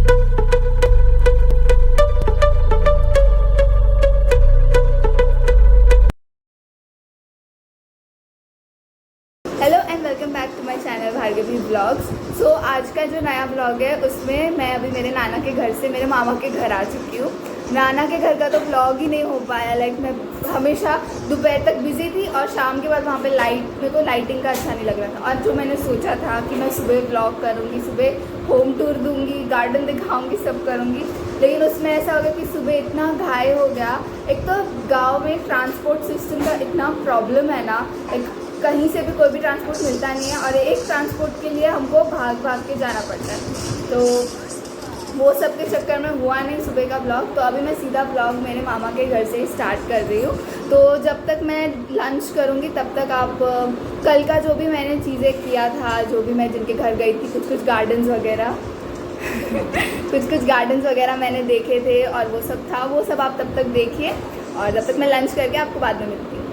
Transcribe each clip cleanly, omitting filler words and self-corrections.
Hello and welcome back to my channel Bhargavi blogs. So आज का जो नया ब्लॉग है उसमें मैं अभी मेरे नाना के घर से मेरे मामा के घर आ चुकी हूँ। नाना के घर का तो ब्लॉग ही नहीं हो पाया। मैं हमेशा दोपहर तक बिजी थी और शाम के बाद वहाँ पे मेरे को लाइटिंग का अच्छा नहीं लग रहा था। और जो मैंने सोचा था कि मैं सुबह ब्लॉग करूँगी, सुबह होम टूर दूँगी, गार्डन दिखाऊँगी, सब करूँगी, लेकिन उसमें ऐसा हो गया कि सुबह इतना घाय हो गया। एक तो गाँव में ट्रांसपोर्ट सिस्टम का इतना प्रॉब्लम है ना, कहीं से भी कोई भी ट्रांसपोर्ट मिलता नहीं है और एक ट्रांसपोर्ट के लिए हमको भाग भाग के जाना पड़ता है। तो वो सब के चक्कर में हुआ नहीं सुबह का ब्लॉग। तो अभी मैं सीधा ब्लॉग मेरे मामा के घर से स्टार्ट कर रही हूँ। तो जब तक मैं लंच करूँगी तब तक आप कल का जो भी मैंने चीज़ें किया था, जो भी मैं जिनके घर गई थी, कुछ गार्डन्स वगैरह कुछ गार्डन्स वगैरह मैंने देखे थे और वो सब था, वो सब आप तब तक देखिए। और जब तक मैं लंच करके आपको बाद में मिलती हूँ।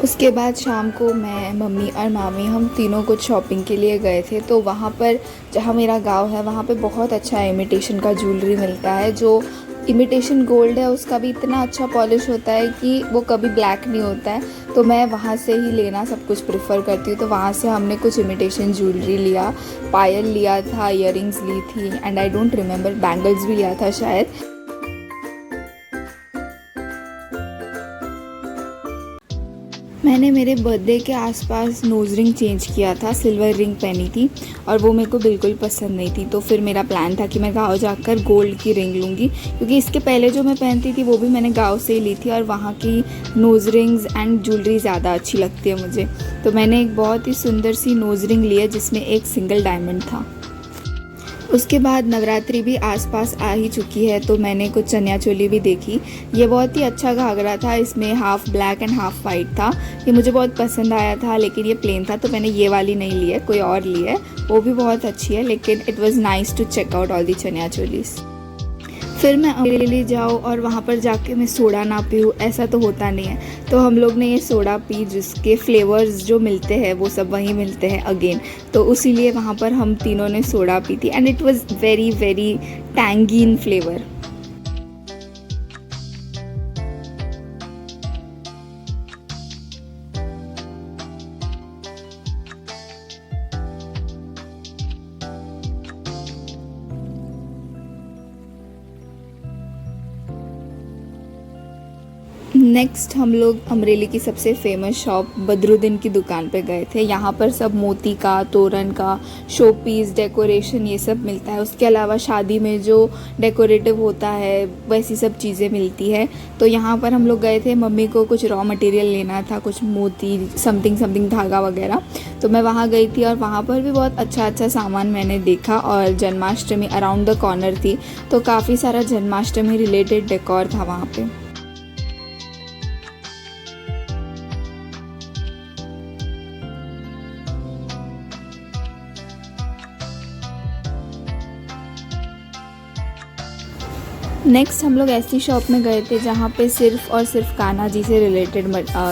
उसके बाद शाम को मैं, मम्मी और मामी हम तीनों कुछ शॉपिंग के लिए गए थे। तो वहाँ पर जहाँ मेरा गांव है वहाँ पे बहुत अच्छा इमिटेशन का ज्वेलरी मिलता है। जो इमिटेशन गोल्ड है उसका भी इतना अच्छा पॉलिश होता है कि वो कभी ब्लैक नहीं होता है। तो मैं वहाँ से ही लेना सब कुछ प्रेफर करती हूँ। तो वहाँ से हमने कुछ इमिटेशन ज्वेलरी लिया, पायल लिया था, ईयरिंग्स ली थी and I don't remember, bangles भी लिया था शायद। मैंने मेरे बर्थडे के आसपास नोज़ रिंग चेंज किया था, सिल्वर रिंग पहनी थी और वो मेरे को बिल्कुल पसंद नहीं थी। तो फिर मेरा प्लान था कि मैं गाँव जाकर गोल्ड की रिंग लूँगी, क्योंकि इसके पहले जो मैं पहनती थी वो भी मैंने गाँव से ही ली थी और वहाँ की नोज़ रिंग्स एंड ज्वेलरी ज़्यादा अच्छी लगती है मुझे। तो मैंने एक बहुत ही सुंदर सी नोज़ रिंग ली है जिसमें एक सिंगल डायमंड था। उसके बाद नवरात्रि भी आसपास आ ही चुकी है तो मैंने कुछ चनिया चोली भी देखी। ये बहुत ही अच्छा घाघरा था, इसमें half black and half white था। ये मुझे बहुत पसंद आया था, लेकिन ये प्लेन था तो मैंने ये वाली नहीं ली है, कोई और ली है, वो भी बहुत अच्छी है। लेकिन it was nice to check out all the chaniya cholis. फिर मैं अमरेली जाऊँ और वहाँ पर जाके मैं सोडा ना पीऊँ, ऐसा तो होता नहीं है। तो हम लोग ने ये सोडा पी जिसके फ्लेवर्स जो मिलते हैं वो सब वहीं मिलते हैं अगेन। तो उसीलिए वहाँ पर हम तीनों ने सोडा पी थी and it was very very tangy in flavour. Next हम लोग अमरेली की सबसे फेमस शॉप बदरुद्दीन की दुकान पे गए थे। यहाँ पर सब मोती का, तोरण का, शो पीस, डेकोरेशन ये सब मिलता है। उसके अलावा शादी में जो डेकोरेटिव होता है वैसी सब चीज़ें मिलती है। तो यहाँ पर हम लोग गए थे, मम्मी को कुछ रॉ मटेरियल लेना था, कुछ मोती, समथिंग धागा वगैरह। तो मैं वहाँ गई थी और वहाँ पर भी बहुत अच्छा सामान मैंने देखा। और जन्माष्टमी अराउंड द कॉर्नर थी तो काफ़ी सारा जन्माष्टमी रिलेटेड डेकोर था वहाँ पे। नेक्स्ट हम लोग ऐसी शॉप में गए थे जहाँ पे सिर्फ़ और सिर्फ कान्हा जी से रिलेटेड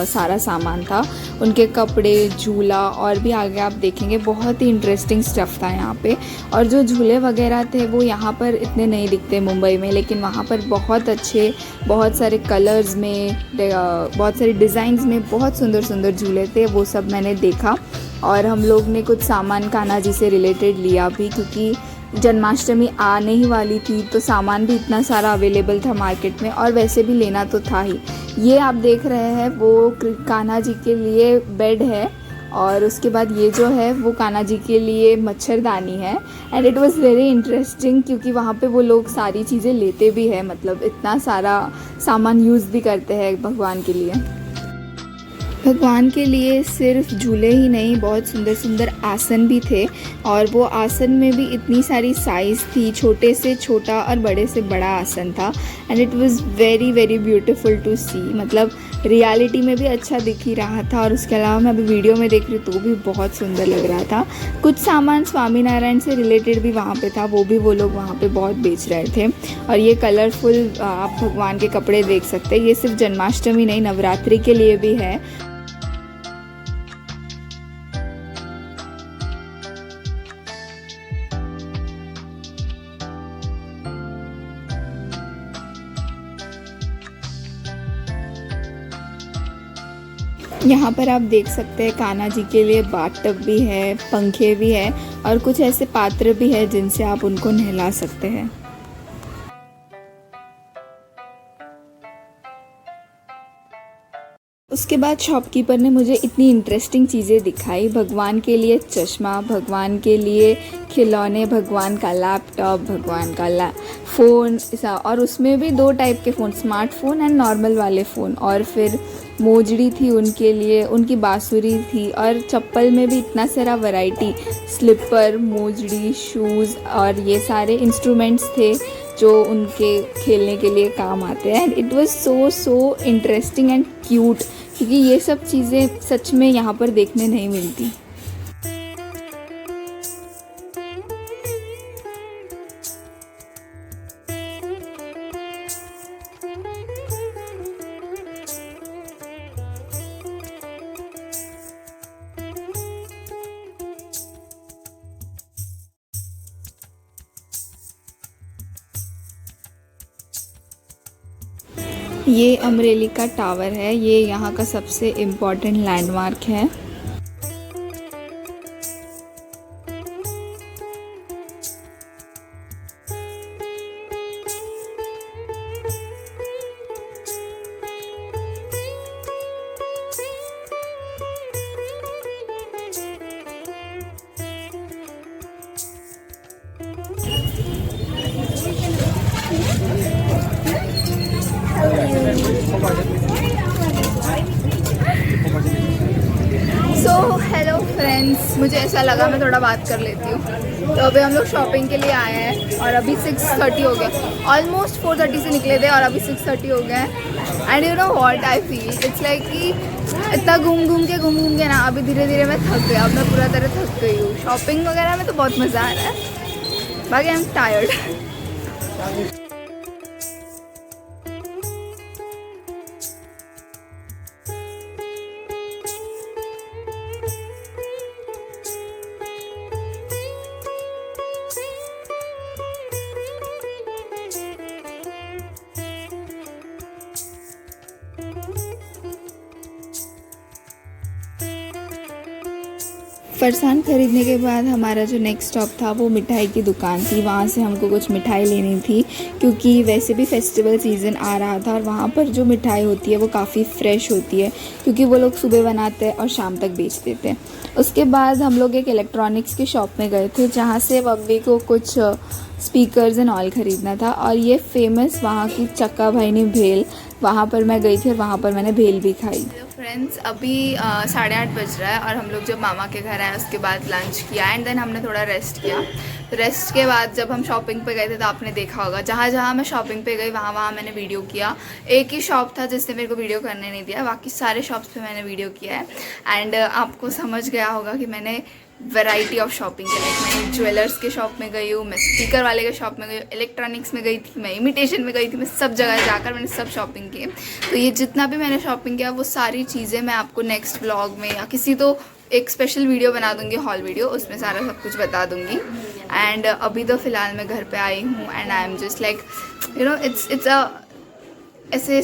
सारा सामान था। उनके कपड़े, झूला और भी आगे आप देखेंगे बहुत ही इंटरेस्टिंग स्टफ़ था यहाँ पे। और जो झूले वगैरह थे वो यहाँ पर इतने नहीं दिखते मुंबई में, लेकिन वहाँ पर बहुत अच्छे, बहुत सारे कलर्स में, बहुत सारे डिज़ाइंस में बहुत सुंदर सुंदर झूले थे। वो सब मैंने देखा और हम लोग ने कुछ सामान कान्हा जी से रिलेटेड लिया भी, क्योंकि जन्माष्टमी आने ही वाली थी तो सामान भी इतना सारा अवेलेबल था मार्केट में, और वैसे भी लेना तो था ही। ये आप देख रहे हैं वो कान्हा जी के लिए बेड है, और उसके बाद ये जो है वो कान्हा जी के लिए मच्छरदानी है। And it was very interesting क्योंकि वहाँ पे वो लोग सारी चीज़ें लेते भी हैं, मतलब इतना सारा सामान यूज़ भी करते हैं भगवान के लिए। भगवान के लिए सिर्फ झूले ही नहीं, बहुत सुंदर सुंदर आसन भी थे, और वो आसन में भी इतनी सारी साइज़ थी, छोटे से छोटा और बड़े से बड़ा आसन था। And it was very very beautiful to see, मतलब रियलिटी में भी अच्छा दिख ही रहा था, और उसके अलावा मैं अभी वीडियो में देख रही हूँ तो भी बहुत सुंदर लग रहा था। कुछ सामान स्वामीनारायण से रिलेटेड भी वहाँ पे था, वो भी वो लोग वहाँ पे बहुत बेच रहे थे। और ये कलरफुल आप भगवान के कपड़े देख सकते हैं, ये सिर्फ जन्माष्टमी नहीं, नवरात्रि के लिए भी है। यहाँ पर आप देख सकते हैं कान्हा जी के लिए बाथटब भी है, पंखे भी है, और कुछ ऐसे पात्र भी है जिनसे आप उनको नहला सकते हैं। उसके बाद शॉपकीपर ने मुझे इतनी इंटरेस्टिंग चीज़ें दिखाई। भगवान के लिए चश्मा, भगवान के लिए खिलौने, भगवान का लैपटॉप, भगवान का फ़ोन, और उसमें भी 2 टाइप के फ़ोन, स्मार्टफोन एंड नॉर्मल वाले फ़ोन। और फिर मोजड़ी थी उनके लिए, उनकी बांसुरी थी, और चप्पल में भी इतना सारा वैरायटी, स्लीपर, मोजड़ी, शूज़, और ये सारे इंस्ट्रूमेंट्स थे जो उनके खेलने के लिए काम आते हैं। And it was so interesting and cute, क्योंकि ये सब चीज़ें सच में यहाँ पर देखने नहीं मिलती। ये अमरेली का टावर है, ये यहाँ का सबसे इम्पॉर्टेंट लैंडमार्क है। हेलो फ्रेंड्स, मुझे ऐसा लगा मैं थोड़ा बात कर लेती हूँ। तो अभी हम लोग शॉपिंग के लिए आए हैं, और अभी 6:30 हो गया। ऑलमोस्ट 4:30 से निकले थे और अभी 6:30 हो गए हैं। And you know what I feel, it's like कि इतना घूम घूम के ना अभी धीरे धीरे मैं थक गया, अब मैं पूरा तरह थक गई हूँ। शॉपिंग वगैरह में तो बहुत मज़ा आ रहा है, बाकी आई एम टायर्ड। फरसान ख़रीदने के बाद हमारा जो नेक्स्ट स्टॉप था वो मिठाई की दुकान थी। वहाँ से हमको कुछ मिठाई लेनी थी, क्योंकि वैसे भी फेस्टिवल सीज़न आ रहा था, और वहाँ पर जो मिठाई होती है वो काफ़ी फ़्रेश होती है, क्योंकि वो लोग सुबह बनाते हैं और शाम तक बेच देते हैं। उसके बाद हम लोग एक इलेक्ट्रॉनिक्स की शॉप में गए थे, जहाँ से मम्मी को कुछ स्पीकर्स एंड ऑल ख़रीदना था, और ये फेमस वहाँ की चक्का भाईनी भेल, वहाँ पर मैं गई थी और वहाँ पर मैंने भेल भी खाई। फ्रेंड्स, अभी 8:30 बज रहा है, और हम लोग जब मामा के घर आए उसके बाद लंच किया, एंड देन हमने थोड़ा रेस्ट किया। तो रेस्ट के बाद जब हम शॉपिंग पे गए थे तो आपने देखा होगा, जहाँ जहाँ मैं शॉपिंग पे गई वहाँ मैंने वीडियो किया। एक ही शॉप था जिसने मेरे को वीडियो करने नहीं दिया, बाकी सारे शॉप्स पे मैंने वीडियो किया है। एंड आपको समझ गया होगा कि मैंने वैरायटी ऑफ शॉपिंग की, लाइक मैं ज्वेलर्स के शॉप में गई हूँ, मैं स्पीकर वाले के शॉप में गई हूँ, इलेक्ट्रॉनिक्स में गई थी, मैं इमिटेशन में गई थी, मैं सब जगह जाकर मैंने सब शॉपिंग की। तो ये जितना भी मैंने शॉपिंग किया वो सारी चीज़ें मैं आपको नेक्स्ट व्लॉग में या किसी तो एक स्पेशल वीडियो बना दूँगी, हॉल वीडियो, उसमें सारा सब कुछ बता दूँगी। एंड अभी तो फ़िलहाल मैं घर पर आई हूँ, and I am just like you know it's ऐसे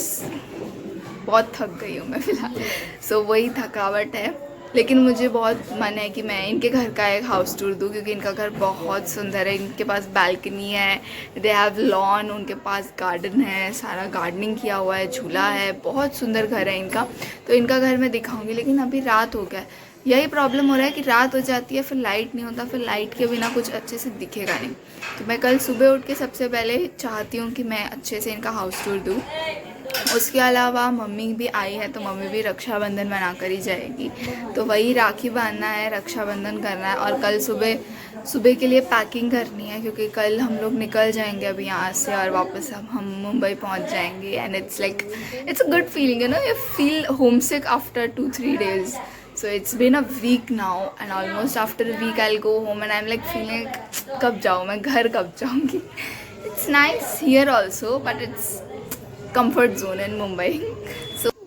बहुत थक गई हूँ मैं फ़िलहाल। सो वही थकावट है। लेकिन मुझे बहुत मन है कि मैं इनके घर का एक हाउस टूर दूँ, क्योंकि इनका घर बहुत सुंदर है। इनके पास बालकनी है, दे हैव लॉन, उनके पास गार्डन है, सारा गार्डनिंग किया हुआ है, झूला है, बहुत सुंदर घर है इनका। तो इनका घर मैं दिखाऊंगी, लेकिन अभी रात हो गया है। यही प्रॉब्लम हो रहा है कि रात हो जाती है, फिर लाइट नहीं होता, फिर लाइट के बिना कुछ अच्छे से दिखेगा नहीं। तो मैं कल सुबह उठ के सबसे पहले चाहती हूँ कि मैं अच्छे से इनका हाउस टूर दूँ। उसके अलावा मम्मी भी आई है, तो मम्मी भी रक्षाबंधन बना कर ही जाएगी। तो वही राखी बांधना है, रक्षाबंधन करना है, और कल सुबह सुबह के लिए पैकिंग करनी है, क्योंकि कल हम लोग निकल जाएंगे अभी यहाँ से, और वापस हम मुंबई पहुँच जाएंगे। And it's like it's a good feeling, you know, you feel home sick after 2-3 days. So it's been a week now, and almost after a week I'll go home, and I'm like feeling कब जाऊँ मैं घर, कब जाऊँगी. It's nice here also, but it's comfort zone in Mumbai. So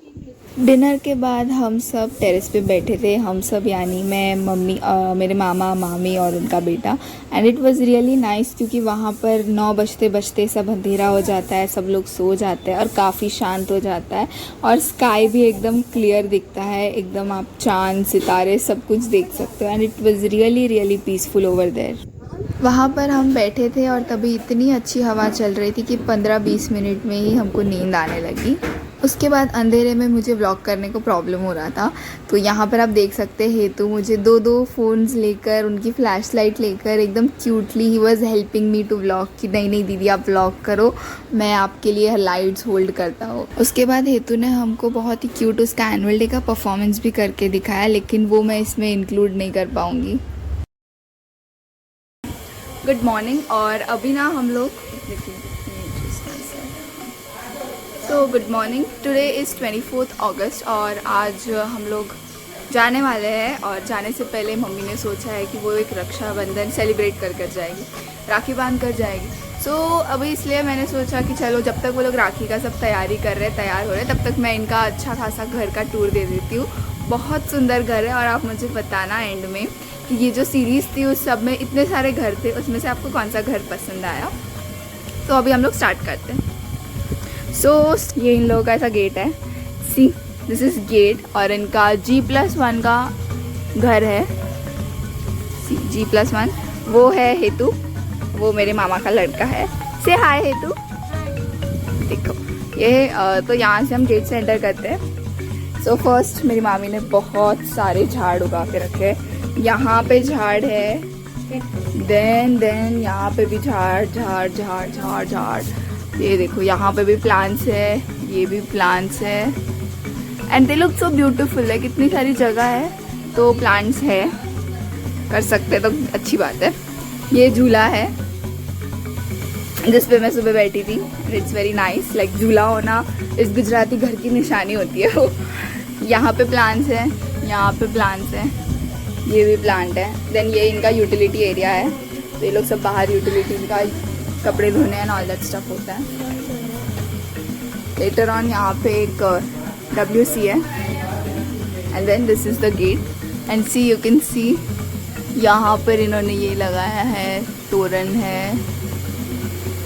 dinner के बाद हम सब टेरेस पे बैठे थे, हम सब यानी मैं, मम्मी, मेरे मामा मामी और उनका बेटा। And it was really nice, क्योंकि वहाँ पर 9 बजते बजते सब अंधेरा हो जाता है, सब लोग सो जाते हैं और काफ़ी शांत हो जाता है, और स्काई भी एकदम क्लियर दिखता है, एकदम आप चांद सितारे सब कुछ देख सकते हो। And it was really really peaceful over there. वहाँ पर हम बैठे थे और तभी इतनी अच्छी हवा चल रही थी कि 15-20 मिनट में ही हमको नींद आने लगी। उसके बाद अंधेरे में मुझे व्लॉग करने को प्रॉब्लम हो रहा था, तो यहाँ पर आप देख सकते हैं हेतु मुझे 2 फ़ोन्स लेकर, उनकी फ्लैश लाइट लेकर एकदम क्यूटली ही was helping me to vlog कि नहीं नहीं दीदी आप व्लॉग करो, मैं आपके लिए लाइट्स होल्ड करता हूँ। उसके बाद हेतु ने हमको बहुत ही क्यूट उसका एनुअल डे का परफॉर्मेंस भी करके दिखाया, लेकिन वो मैं इसमें इंक्लूड नहीं कर पाऊँगी। गुड मॉर्निंग, और अभी ना हम लोग गुड मॉर्निंग, टुडे इज़ 24 अगस्त, और आज हम लोग जाने वाले हैं। और जाने से पहले मम्मी ने सोचा है कि वो एक रक्षाबंधन सेलिब्रेट कर जाएगी, राखी बांध कर जाएगी। सो अभी इसलिए मैंने सोचा कि चलो जब तक वो लोग राखी का सब तैयारी कर रहे हैं, तैयार हो रहे हैं, तब तक मैं इनका अच्छा खासा घर का टूर दे देती हूँ। बहुत सुंदर घर है, और आप मुझे बताना एंड में कि ये जो सीरीज़ थी उस सब में इतने सारे घर थे, उसमें से आपको कौन सा घर पसंद आया। तो अभी हम लोग स्टार्ट करते हैं। सो ये इन लोगों का ऐसा गेट है, सी दिस इज़ गेट, और इनका G+1 का घर है, सी G+1। वो है हेतु, वो मेरे मामा का लड़का है। से हाय हेतु, देखो ये तो यहाँ से हम गेट से एंटर करते हैं। सो फर्स्ट मेरी मामी ने बहुत सारे झाड़ उगा के रखे, यहाँ पे झाड़ है, देन यहाँ पे भी झाड़ झाड़ झाड़ झाड़ झाड़, ये देखो यहाँ पे भी प्लांट्स है, ये भी प्लांट्स है, and they look so beautiful. है कितनी सारी जगह है तो प्लांट्स है, कर सकते तो अच्छी बात है। ये झूला है जिस पे मैं सुबह बैठी थी, इट्स वेरी नाइस, लाइक झूला होना इस गुजराती घर की निशानी होती है वो। यहाँ पे प्लांट्स है, यहाँ पे प्लांट्स है, ये भी प्लांट है। देन ये इनका यूटिलिटी एरिया है, तो ये लोग सब बाहर यूटिलिटी का कपड़े धोने एंड ऑल दैट स्टफ होता है। लेटर ऑन यहाँ पे एक WC है, and then this is the gate, and see you can see यहाँ पर इन्होंने ये लगाया है, तोरण है,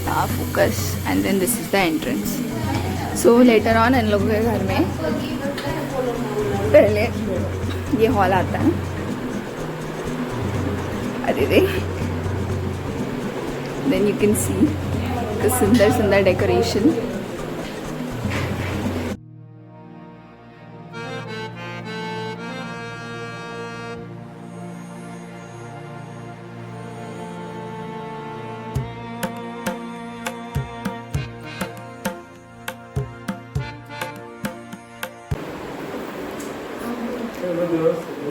focus, and then this is the entrance. So later on इन लोगों के घर में पहले ये हॉल आता है, अरे रे, then you can see the सुंदर सुंदर डेकोरेशन।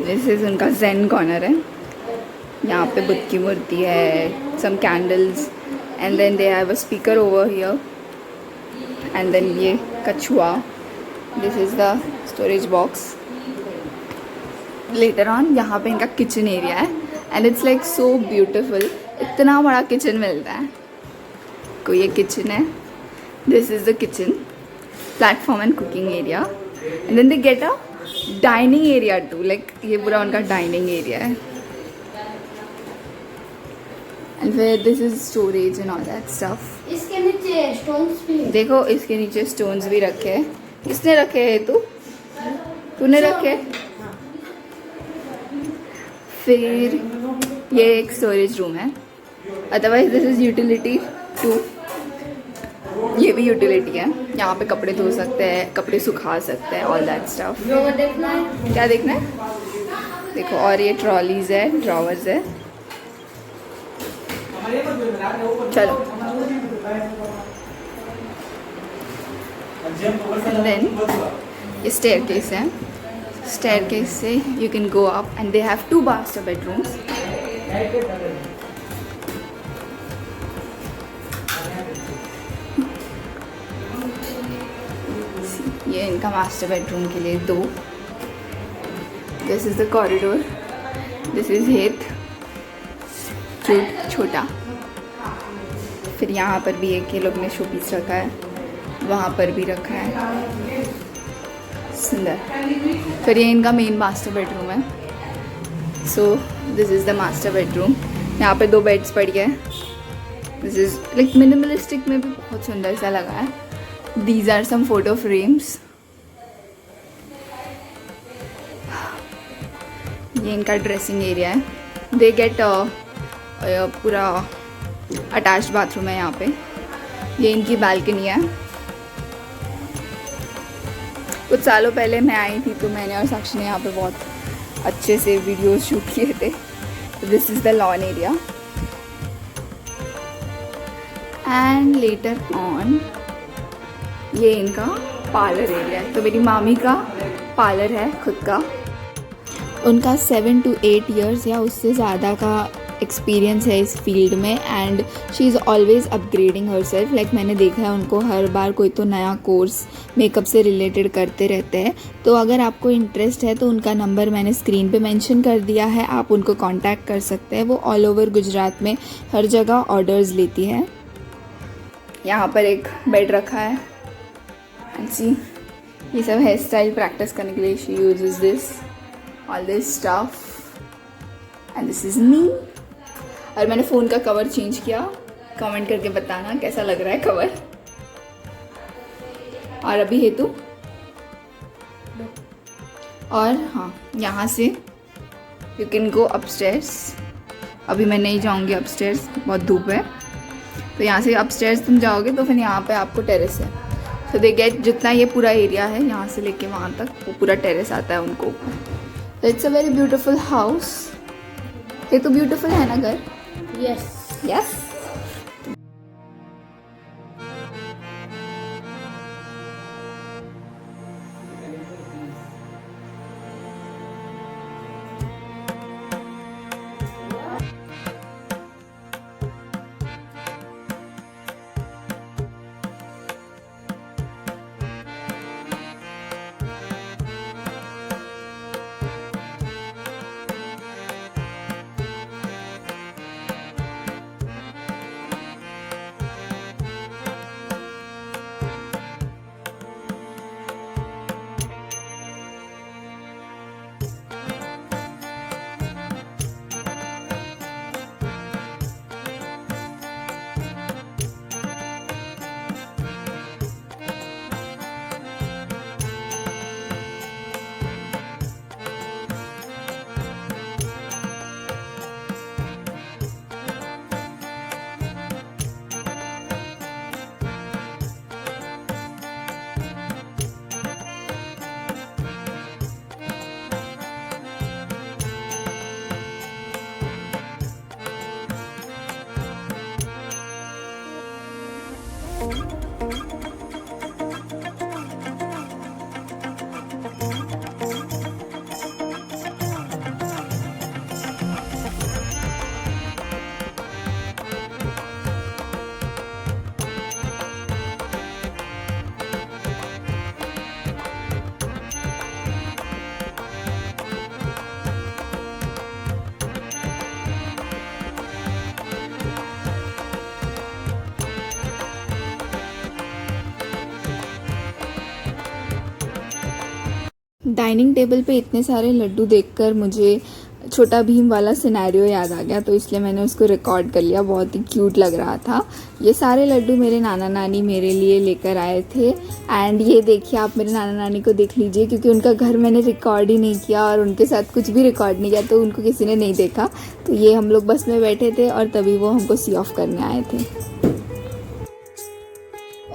दिस इज उनका ज़ेन कॉर्नर है, यहाँ पे बुद्ध की मूर्ति है, some candles, and then they have a speaker over here, and then ये कछुआ, this is the storage box. Later on यहाँ पे इनका किचन एरिया है, and it's like so beautiful, इतना बड़ा किचन मिलता है। कोई ये किचन है, this is the kitchen, platform and cooking area, and then they get a dining area too, like ये पूरा उनका dining area है। And where this is storage and all that stuff. इसके नीचे स्टोन्स भी देखो, इसके नीचे स्टोन्स भी रखे हैं। किसने रखे हैं? तूने रखे? फिर ये एक स्टोरेज रूम है, अदरवाइज दिस इज़ यूटिलिटी 2। ये भी यूटिलिटी है, यहाँ पे कपड़े धो सकते हैं, कपड़े सुखा सकते हैं, ऑल दैट स्टफ। देखना है। क्या देखना है? देखो, और ये ट्रॉलीज है, ड्रॉवर्स है। चलो, देन ये स्टेयरकेस है। स्टेयरकेस से you can go up and they have 2 master bedrooms. ये इनका मास्टर बेडरूम के लिए 2। This is the corridor, this is Heath छोटा। फिर यहाँ पर भी एक ये लोग ने शोपीस रखा है, वहाँ पर भी रखा है, सुंदर। फिर ये इनका मेन मास्टर बेडरूम है। So this is the master bedroom. यहाँ पे 2 बेड्स पड़ी है। दिस इज़ लाइक मिनिमलिस्टिक में भी बहुत सुंदर सा लगा है। These are some photo frames. ये इनका ड्रेसिंग एरिया है। दे गेट पूरा अटैच्ड बाथरूम है यहाँ पे। ये इनकी बालकनी है। कुछ सालों पहले मैं आई थी तो मैंने और साक्षी ने यहाँ पे बहुत अच्छे से वीडियोस शूट किए थे। This is the lawn area and later on ये इनका पार्लर एरिया है। तो मेरी मामी का पार्लर है खुद का। उनका 7 to 8 years या उससे ज़्यादा का एक्सपीरियंस है इस फील्ड में and she is always upgrading her self. Like मैंने देखा है उनको हर बार कोई तो नया कोर्स मेकअप से रिलेटेड करते रहते हैं। तो अगर आपको इंटरेस्ट है तो उनका नंबर मैंने स्क्रीन पे मेंशन कर दिया है, आप उनको कांटेक्ट कर सकते हैं। वो ऑल ओवर गुजरात में हर जगह ऑर्डर्स लेती है। यहाँ पर एक बेड रखा है एंड सी ये सब हेयर स्टाइल प्रैक्टिस करने के लिए she uses this all this stuff and this is me. और मैंने फ़ोन का कवर चेंज किया, कमेंट करके बताना कैसा लग रहा है कवर। और अभी हेतु और हाँ, यहाँ से यू कैन गो अपस्टेयर्स। अभी मैं नहीं जाऊँगी अपस्टेयर्स, बहुत धूप है। तो यहाँ से अपस्टेयर्स तुम जाओगे तो फिर यहाँ पे आपको टेरेस है। तो दे गेट जितना ये पूरा एरिया है यहाँ से लेके वहाँ तक वो पूरा टेरेस आता है उनको। तो it's a very beautiful house. ये तो ब्यूटीफुल है ना घर? यस। यस। डाइनिंग टेबल पे इतने सारे लड्डू देखकर मुझे छोटा भीम वाला सिनेरियो याद आ गया, तो इसलिए मैंने उसको रिकॉर्ड कर लिया। बहुत ही क्यूट लग रहा था। ये सारे लड्डू मेरे नाना नानी मेरे लिए लेकर आए थे। एंड ये देखिए, आप मेरे नाना नानी को देख लीजिए, क्योंकि उनका घर मैंने रिकॉर्ड ही नहीं किया और उनके साथ कुछ भी रिकॉर्ड नहीं किया, तो उनको किसी ने नहीं देखा। तो ये हम लोग बस में बैठे थे और तभी वो हमको सी ऑफ करने आए थे।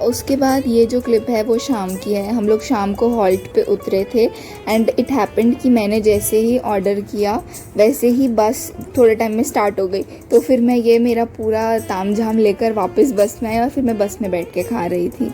उसके बाद ये जो क्लिप है वो शाम की है। हम लोग शाम को हॉल्ट पे उतरे थे एंड इट हैपेंड कि मैंने जैसे ही ऑर्डर किया वैसे ही बस थोड़े टाइम में स्टार्ट हो गई। तो फिर मैं ये मेरा पूरा तामझाम लेकर वापस बस में आई और फिर मैं बस में बैठ के खा रही थी।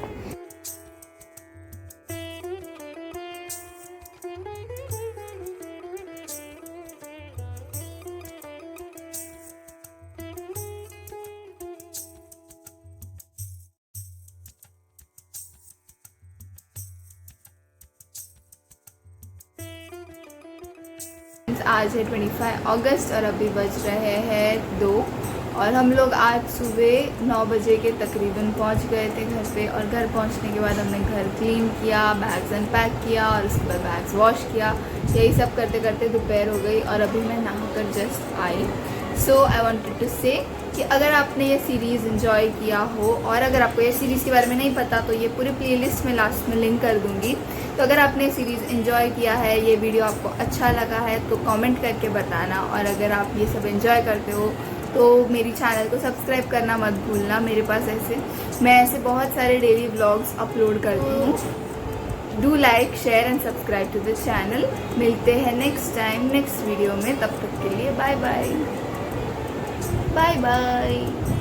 आज है 25 अगस्त और अभी बज रहे हैं 2 और हम लोग आज सुबह 9 बजे के तकरीबन पहुंच गए थे घर पे। और घर पहुंचने के बाद हमने घर क्लीन किया, बैग्स अनपैक किया और उसके बाद बैग्स वॉश किया। यही सब करते करते दोपहर हो गई और अभी मैं नहाकर जस्ट आई। So I wanted to say कि अगर आपने ये सीरीज़ एंजॉय किया हो और अगर आपको ये सीरीज़ के बारे में नहीं पता तो ये पूरी प्लेलिस्ट में लास्ट में लिंक कर दूँगी। तो अगर आपने सीरीज़ एंजॉय किया है, ये वीडियो आपको अच्छा लगा है तो कमेंट करके बताना। और अगर आप ये सब एंजॉय करते हो तो मेरी चैनल को सब्सक्राइब करना मत भूलना। मेरे पास मैं ऐसे बहुत सारे डेली व्लॉग्स अपलोड करती हूँ। Do like, share and subscribe to the channel. मिलते हैं नेक्स्ट टाइम नेक्स्ट वीडियो में। तब तक के लिए बाय बाय बाय बाय।